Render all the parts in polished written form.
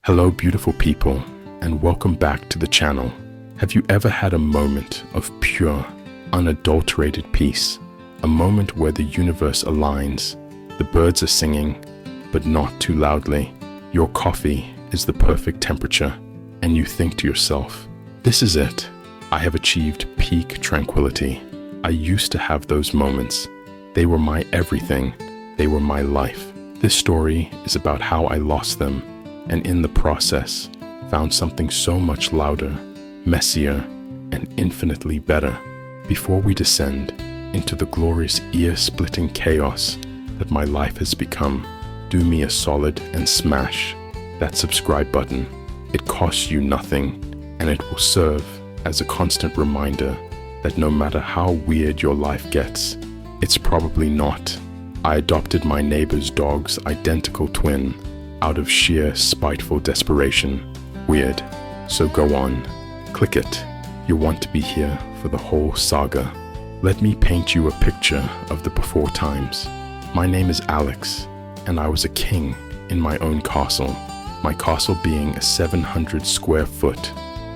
Hello beautiful people, and welcome back to the channel. Have you ever had a moment of pure, unadulterated peace? A moment where the universe aligns, the birds are singing, but not too loudly. Your coffee is the perfect temperature, and you think to yourself, this is it. I have achieved peak tranquility. I used to have those moments. They were my everything. They were my life. This story is about how I lost them, and in the process, found something so much louder, messier, and infinitely better. Before we descend into the glorious ear-splitting chaos that my life has become, do me a solid and smash that subscribe button. It costs you nothing, and it will serve as a constant reminder that no matter how weird your life gets, it's probably not. I adopted my neighbor's dog's identical twin out of sheer spiteful desperation. Weird. So go on. Click it. You want to be here for the whole saga. Let me paint you a picture of the before times. My name is Alex, and I was a king in my own castle. My castle being a 700 square foot,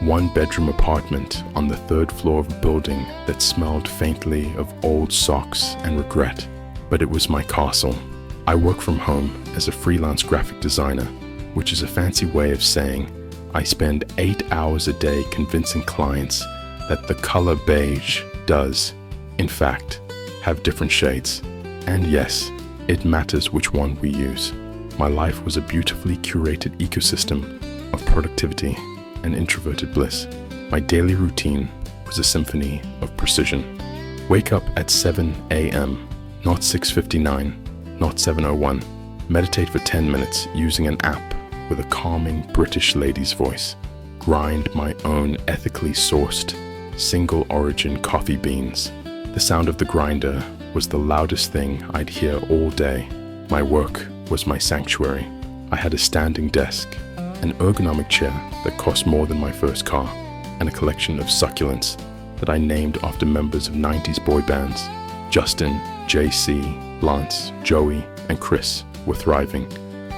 one-bedroom apartment on the third floor of a building that smelled faintly of old socks and regret. But it was my castle. I work from home as a freelance graphic designer, which is a fancy way of saying I spend 8 hours a day convincing clients that the color beige does, in fact, have different shades. And yes, it matters which one we use. My life was a beautifully curated ecosystem of productivity and introverted bliss. My daily routine was a symphony of precision. Wake up at 7 a.m., not 6:59, not 7:01. Meditate for 10 minutes using an app with a calming British lady's voice. Grind my own ethically sourced, single origin coffee beans. The sound of the grinder was the loudest thing I'd hear all day. My work was my sanctuary. I had a standing desk, an ergonomic chair that cost more than my first car, and a collection of succulents that I named after members of 90s boy bands. Justin, JC, Lance, Joey, and Chris were thriving.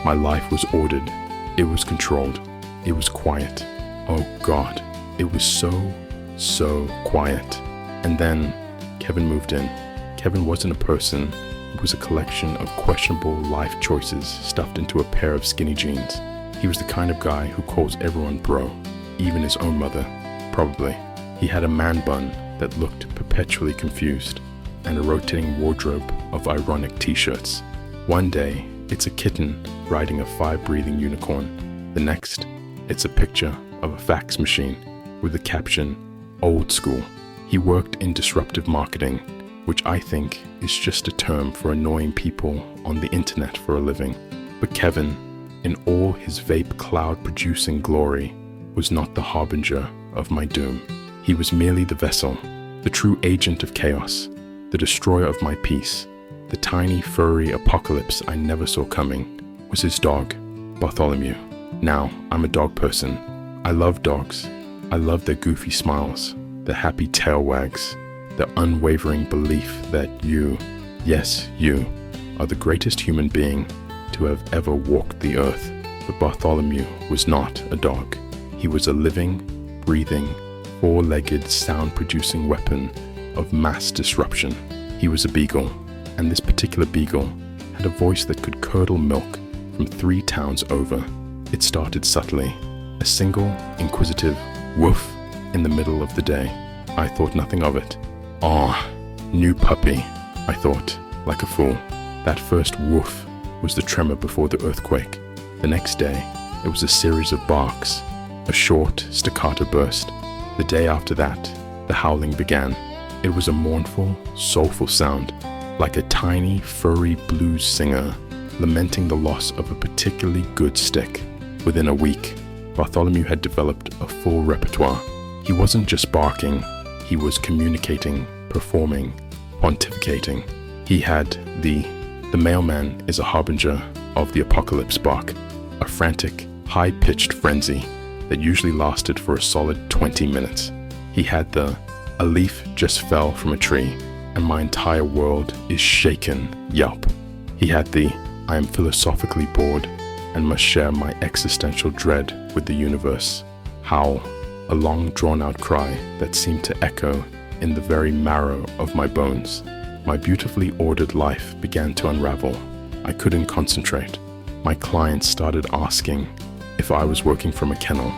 My life was ordered. It was controlled. It was quiet. Oh God, it was so quiet. And then Kevin moved in. Kevin wasn't a person. It was a collection of questionable life choices stuffed into a pair of skinny jeans. He was the kind of guy who calls everyone bro, even his own mother, probably. He had a man bun that looked perpetually confused, and a rotating wardrobe of ironic t-shirts. One day, it's a kitten riding a fire-breathing unicorn. The next, it's a picture of a fax machine with the caption, old school. He worked in disruptive marketing, which I think is just a term for annoying people on the internet for a living. But Kevin, in all his vape cloud-producing glory, was not the harbinger of my doom. He was merely the vessel, the true agent of chaos, the destroyer of my peace. The tiny, furry apocalypse I never saw coming was his dog, Bartholomew. Now, I'm a dog person. I love dogs. I love their goofy smiles, their happy tail wags, their unwavering belief that you, yes, you, are the greatest human being to have ever walked the earth. But Bartholomew was not a dog. He was a living, breathing, four-legged, sound-producing weapon of mass disruption. He was a beagle, and this particular beagle had a voice that could curdle milk from 3 towns over. It started subtly, a single, inquisitive woof in the middle of the day. I thought nothing of it. Ah, new puppy, I thought, like a fool. That first woof was the tremor before the earthquake. The next day, it was a series of barks, a short, staccato burst. The day after that, the howling began. It was a mournful, soulful sound, like a tiny, furry blues singer lamenting the loss of a particularly good stick. Within a week, Bartholomew had developed a full repertoire. He wasn't just barking, he was communicating, performing, pontificating. He had the mailman is a harbinger of the apocalypse bark, a frantic, high-pitched frenzy that usually lasted for a solid 20 minutes. He had the a leaf just fell from a tree and my entire world is shaken yelp. He had the I am philosophically bored and must share my existential dread with the universe. Howl, a long drawn-out cry that seemed to echo in the very marrow of my bones. My beautifully ordered life began to unravel. I couldn't concentrate. My clients started asking if I was working from a kennel.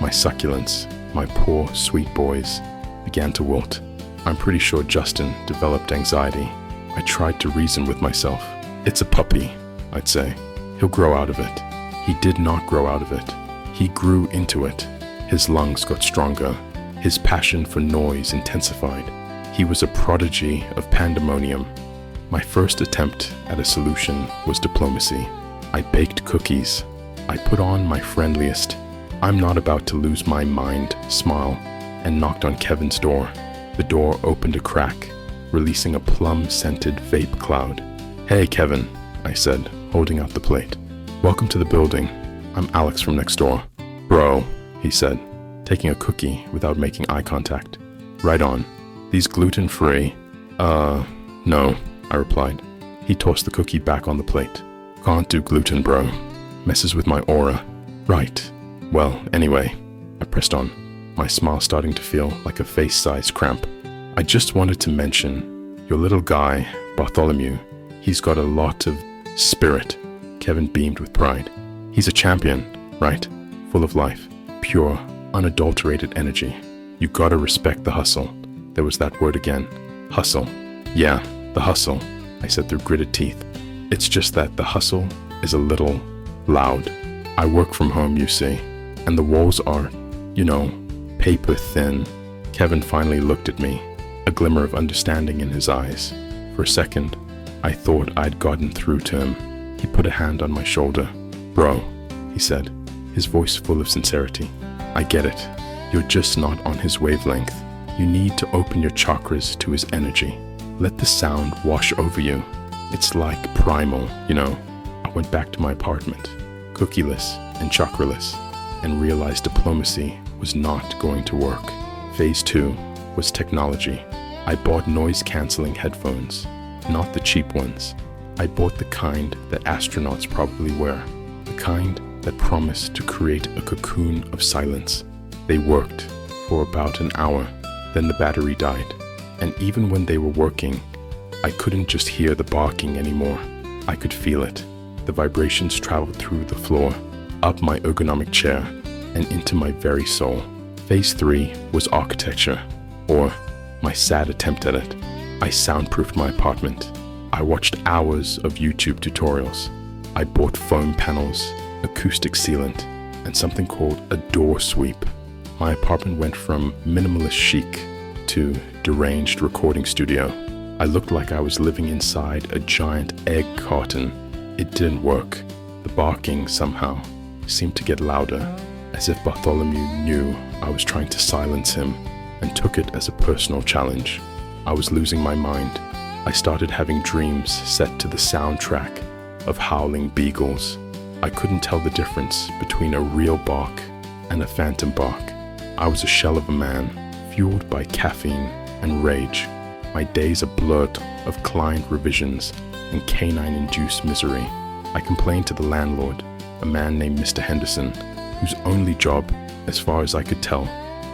My succulents, my poor, sweet boys, began to wilt. I'm pretty sure Justin developed anxiety. I tried to reason with myself. It's a puppy, I'd say. He'll grow out of it. He did not grow out of it. He grew into it. His lungs got stronger. His passion for noise intensified. He was a prodigy of pandemonium. My first attempt at a solution was diplomacy. I baked cookies. I put on my friendliest, I'm not about to lose my mind smile, and knocked on Kevin's door. The door opened a crack, releasing a plum-scented vape cloud. "Hey, Kevin," I said, holding out the plate. "Welcome to the building. I'm Alex from next door." "Bro," he said, taking a cookie without making eye contact. "Right on. These gluten-free?" No," I replied. He tossed the cookie back on the plate. "Can't do gluten, bro. Messes with my aura." "Right. Well, anyway," I pressed on, my smile starting to feel like a face-sized cramp. "I just wanted to mention your little guy, Bartholomew. He's got a lot of spirit." Kevin beamed with pride. "He's a champion, right? Full of life, pure, unadulterated energy. You gotta respect the hustle." There was that word again. Hustle. "Yeah, the hustle," I said through gritted teeth. "It's just that the hustle is a little loud. I work from home, you see, and the walls are, paper thin." Kevin finally looked at me, a glimmer of understanding in his eyes. For a second, I thought I'd gotten through to him. He put a hand on my shoulder. "Bro," he said, his voice full of sincerity. "I get it. You're just not on his wavelength. You need to open your chakras to his energy. Let the sound wash over you. It's like primal, I went back to my apartment, cookieless and chakraless, and realized diplomacy was not going to work. Phase 2 was technology. I bought noise-canceling headphones, not the cheap ones. I bought the kind that astronauts probably wear, the kind that promised to create a cocoon of silence. They worked for about an hour, then the battery died. And even when they were working, I couldn't just hear the barking anymore. I could feel it. The vibrations traveled through the floor, up my ergonomic chair, and into my very soul. Phase 3 was architecture, or my sad attempt at it. I soundproofed my apartment. I watched hours of YouTube tutorials. I bought foam panels, acoustic sealant, and something called a door sweep. My apartment went from minimalist chic to deranged recording studio. I looked like I was living inside a giant egg carton. It didn't work. The barking somehow seemed to get louder, as if Bartholomew knew I was trying to silence him and took it as a personal challenge. I was losing my mind. I started having dreams set to the soundtrack of howling beagles. I couldn't tell the difference between a real bark and a phantom bark. I was a shell of a man, fueled by caffeine and rage. My days a blurt of client revisions and canine-induced misery. I complained to the landlord, a man named Mr. Henderson, whose only job, as far as I could tell,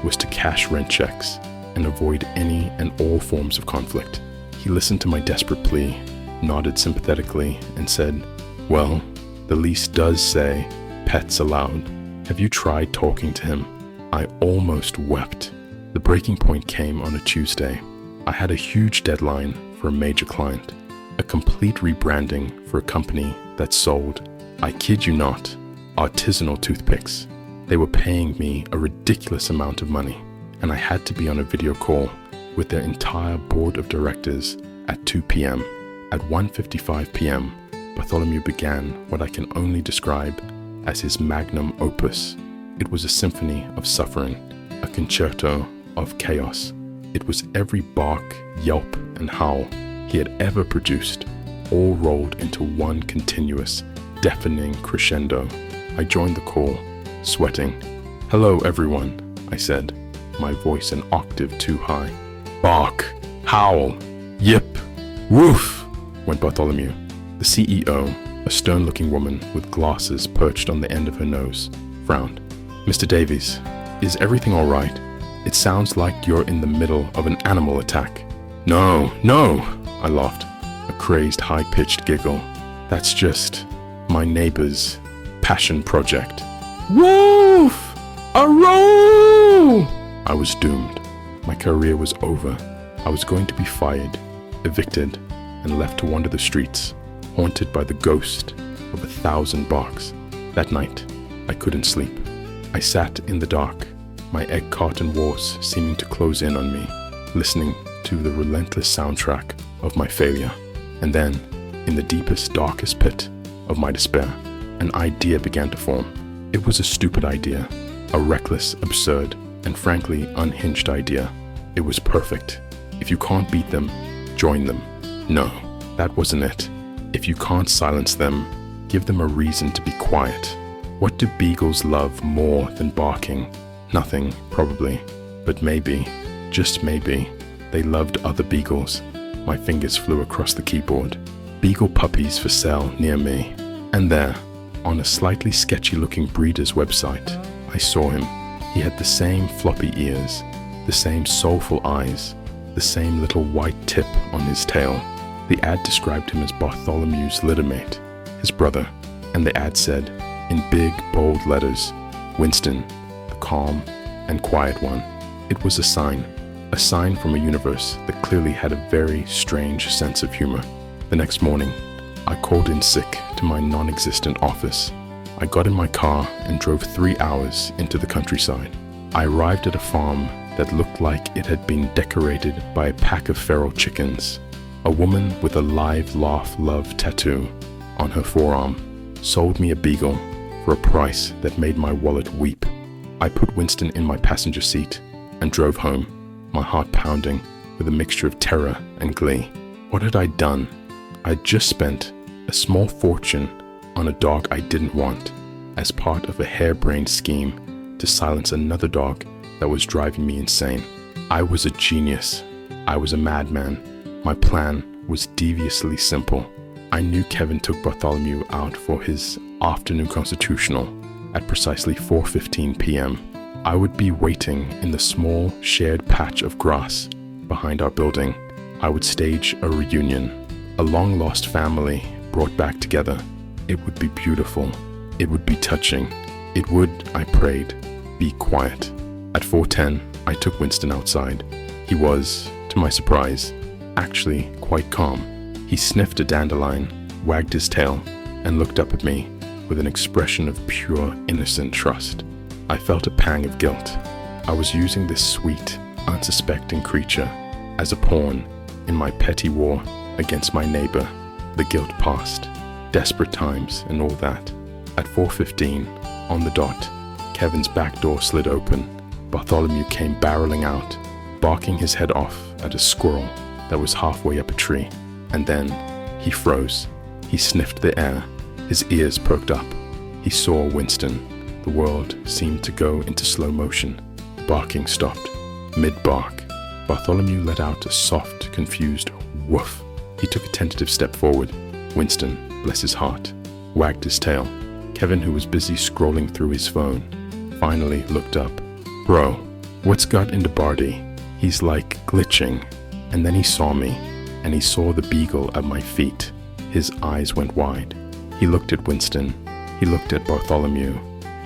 was to cash rent checks and avoid any and all forms of conflict. He listened to my desperate plea, nodded sympathetically, and said, "Well, the lease does say pets allowed. Have you tried talking to him?" I almost wept. The breaking point came on a Tuesday. I had a huge deadline for a major client, a complete rebranding for a company that sold, I kid you not, artisanal toothpicks. They were paying me a ridiculous amount of money, and I had to be on a video call with their entire board of directors at 2 p.m. At 1:55 p.m., Bartholomew began what I can only describe as his magnum opus. It was a symphony of suffering, a concerto of chaos. It was every bark, yelp, and howl he had ever produced, all rolled into one continuous, deafening crescendo. I joined the call, sweating. "Hello, everyone," I said, my voice an octave too high. "Bark, howl, yip, woof," went Bartholomew. The CEO, A stern-looking woman with glasses perched on the end of her nose frowned. "Mr. Davies, is everything all right? It sounds like you're in the middle of an animal attack." "No, no," I laughed, a crazed high-pitched giggle. "That's just my neighbor's passion project." "Woof! A row!" I was doomed. My career was over. I was going to be fired, evicted, and left to wander the streets, haunted by the ghost of 1,000 barks. That night, I couldn't sleep. I sat in the dark, my egg carton walls seeming to close in on me, listening to the relentless soundtrack of my failure. And then, in the deepest, darkest pit of my despair, an idea began to form. It was a stupid idea, a reckless, absurd, and frankly unhinged idea. It was perfect. If you can't beat them, join them. No, that wasn't it. If you can't silence them, give them a reason to be quiet. What do beagles love more than barking? Nothing, probably. But maybe, just maybe, they loved other beagles. My fingers flew across the keyboard. Beagle puppies for sale near me. And there, on a slightly sketchy-looking breeder's website, I saw him. He had the same floppy ears, the same soulful eyes, the same little white tip on his tail. The ad described him as Bartholomew's littermate, his brother, and the ad said, in big, bold letters, "Winston, the calm and quiet one." It was a sign from a universe that clearly had a very strange sense of humor. The next morning, I called in sick to my non-existent office. I got in my car and drove 3 hours into the countryside. I arrived at a farm that looked like it had been decorated by a pack of feral chickens. A woman with a live, laugh, love tattoo on her forearm sold me a beagle for a price that made my wallet weep. I put Winston in my passenger seat and drove home, my heart pounding with a mixture of terror and glee. What had I done? I had just spent a small fortune on a dog I didn't want as part of a harebrained scheme to silence another dog that was driving me insane. I was a genius. I was a madman. My plan was deviously simple. I knew Kevin took Bartholomew out for his afternoon constitutional at precisely 4:15 p.m. I would be waiting in the small shared patch of grass behind our building. I would stage a reunion, a long-lost family brought back together. It would be beautiful. It would be touching. It would, I prayed, be quiet. At 4:10, I took Winston outside. He was, to my surprise, actually quite calm. He sniffed a dandelion, wagged his tail, and looked up at me with an expression of pure, innocent trust. I felt a pang of guilt. I was using this sweet, unsuspecting creature as a pawn in my petty war against my neighbor. The guilt passed. Desperate times and all that. At 4:15, on the dot, Kevin's back door slid open. Bartholomew came barreling out, barking his head off at a squirrel that was halfway up a tree. And then he froze. He sniffed the air. His ears perked up. He saw Winston. The world seemed to go into slow motion. Barking stopped. Mid-bark, Bartholomew let out a soft, confused woof. He took a tentative step forward. Winston, bless his heart, wagged his tail. Kevin, who was busy scrolling through his phone, finally looked up. "Bro, what's got into Barty? He's like glitching." And then he saw me, and he saw the beagle at my feet. His eyes went wide. He looked at Winston. He looked at Bartholomew.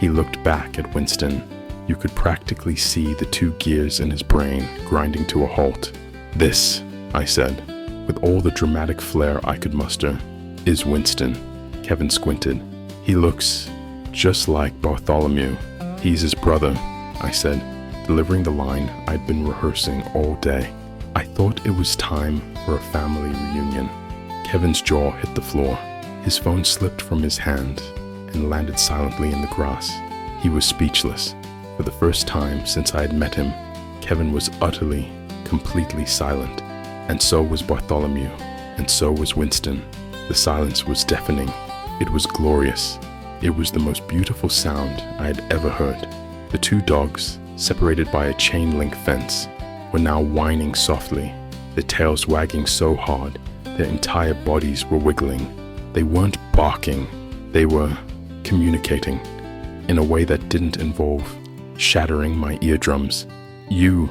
He looked back at Winston. You could practically see the 2 gears in his brain grinding to a halt. "This," I said, with all the dramatic flair I could muster, "is Winston." Kevin squinted. "He looks just like Bartholomew. He's his brother," I said, delivering the line I'd been rehearsing all day. I thought it was time for a family reunion. Kevin's jaw hit the floor. His phone slipped from his hand and landed silently in the grass. He was speechless. For the first time since I had met him, Kevin was utterly, completely silent. And so was Bartholomew, and so was Winston. The silence was deafening. It was glorious. It was the most beautiful sound I had ever heard. The 2 dogs, separated by a chain-link fence, were now whining softly, their tails wagging so hard their entire bodies were wiggling. They weren't barking, they were communicating in a way that didn't involve shattering my eardrums. You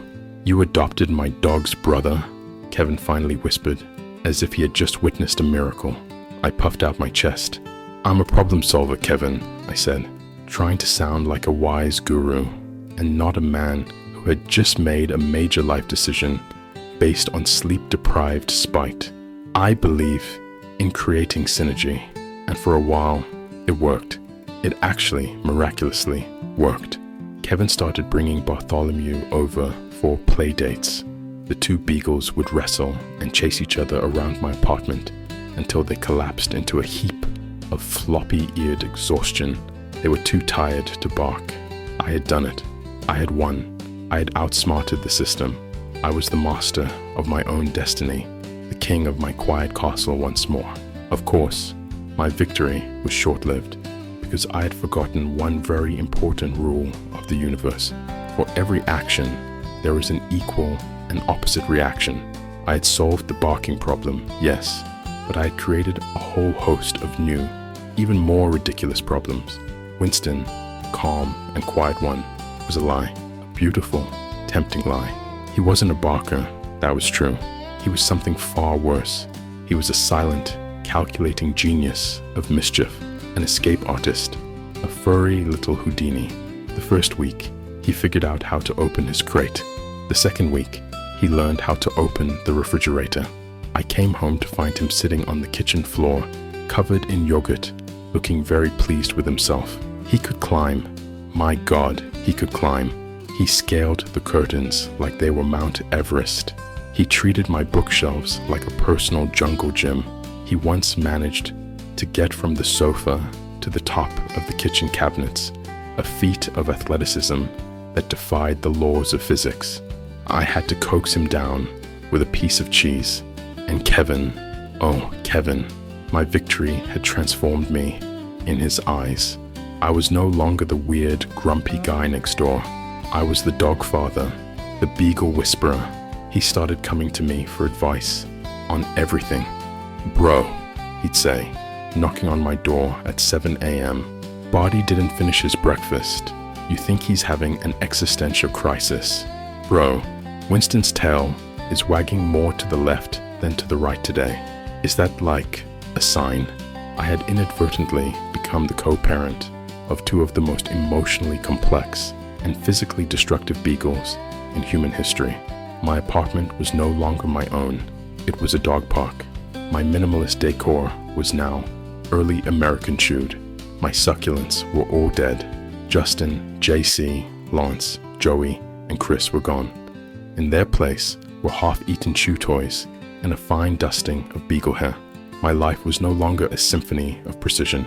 adopted my dog's brother," Kevin finally whispered, as if he had just witnessed a miracle. I puffed out my chest. "I'm a problem solver, Kevin," I said, trying to sound like a wise guru and not a man who had just made a major life decision based on sleep-deprived spite. I believe in creating synergy, and for a while, it worked. It actually miraculously worked. Kevin started bringing Bartholomew over for play dates. The two beagles would wrestle and chase each other around my apartment until they collapsed into a heap of floppy-eared exhaustion. They were too tired to bark. I had done it. I had won. I had outsmarted the system. I was the master of my own destiny, the king of my quiet castle once more. Of course, my victory was short-lived, because I had forgotten one very important rule of the universe. For every action, there is an equal and opposite reaction. I had solved the barking problem, yes, but I had created a whole host of new, even more ridiculous problems. Winston, calm and quiet one, was a lie, a beautiful, tempting lie. He wasn't a barker, that was true. He was something far worse. He was a silent, calculating genius of mischief, an escape artist, a furry little Houdini. The first week, he figured out how to open his crate. The second week, he learned how to open the refrigerator. I came home to find him sitting on the kitchen floor, covered in yogurt, looking very pleased with himself. He could climb. My God, he could climb. He scaled the curtains like they were Mount Everest. He treated my bookshelves like a personal jungle gym. He once managed to get from the sofa to the top of the kitchen cabinets, a feat of athleticism that defied the laws of physics. I had to coax him down with a piece of cheese. And Kevin, oh Kevin, my victory had transformed me in his eyes. I was no longer the weird, grumpy guy next door. I was the dog father, the beagle whisperer. He started coming to me for advice on everything. "Bro," he'd say, knocking on my door at 7 a.m. "Barty didn't finish his breakfast. You think he's having an existential crisis. Bro, Winston's tail is wagging more to the left than to the right today. Is that like a sign?" I had inadvertently become the co-parent of two of the most emotionally complex and physically destructive beagles in human history. My apartment was no longer my own. It was a dog park. My minimalist decor was now early American chewed. My succulents were all dead. Justin, JC, Lance, Joey, and Chris were gone. In their place were half-eaten chew toys and a fine dusting of beagle hair. My life was no longer a symphony of precision.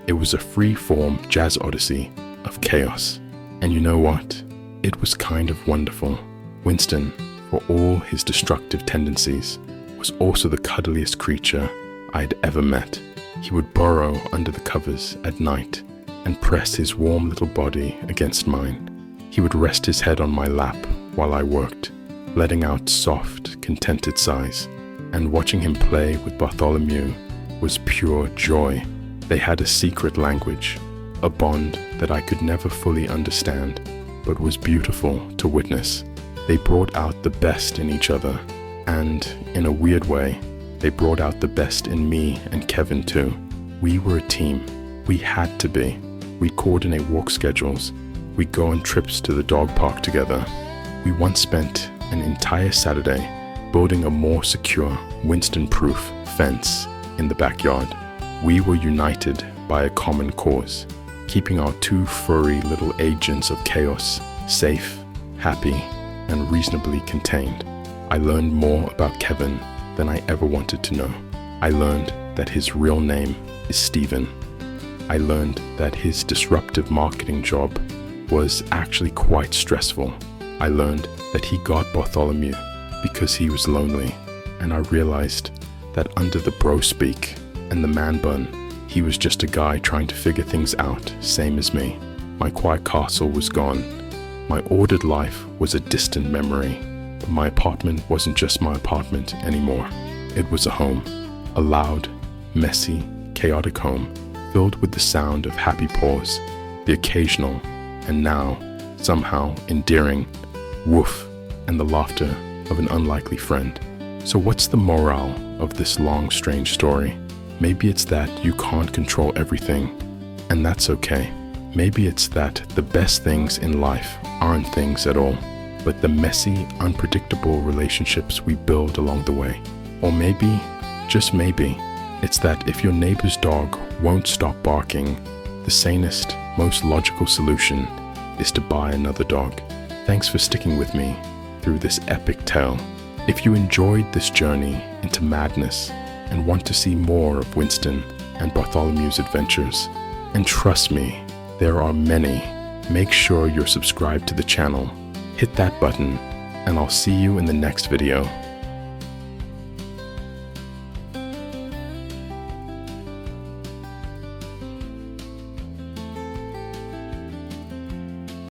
It was a free-form jazz odyssey of chaos. And you know what? It was kind of wonderful. Winston, for all his destructive tendencies, was also the cuddliest creature I had ever met. He would burrow under the covers at night and press his warm little body against mine. He would rest his head on my lap while I worked, letting out soft, contented sighs. And watching him play with Bartholomew was pure joy. They had a secret language, a bond that I could never fully understand, but was beautiful to witness. They brought out the best in each other, and in a weird way, they brought out the best in me and Kevin too. We were a team. We had to be. We'd coordinate walk schedules. We'd go on trips to the dog park together. We once spent an entire Saturday building a more secure, Winston-proof fence in the backyard. We were united by a common cause, keeping our two furry little agents of chaos safe, happy, and reasonably contained. I learned more about Kevin than I ever wanted to know. I learned that his real name is Steven. I learned that his disruptive marketing job was actually quite stressful. I learned that he got Bartholomew because he was lonely, and I realized that under the bro speak and the man bun, he was just a guy trying to figure things out, same as me. My quiet castle was gone. My ordered life was a distant memory, but my apartment wasn't just my apartment anymore. It was a home, a loud, messy, chaotic home filled with the sound of happy paws, the occasional, and now, somehow endearing, woof, and the laughter of an unlikely friend. So what's the morale of this long, strange story? Maybe it's that you can't control everything, and that's okay. Maybe it's that the best things in life aren't things at all, but the messy, unpredictable relationships we build along the way. Or maybe, just maybe, it's that if your neighbor's dog won't stop barking, the sanest, most logical solution is to buy another dog. Thanks for sticking with me through this epic tale. If you enjoyed this journey into madness and want to see more of Winston and Bartholomew's adventures, and trust me, there are many, make sure you're subscribed to the channel. Hit that button, and I'll see you in the next video.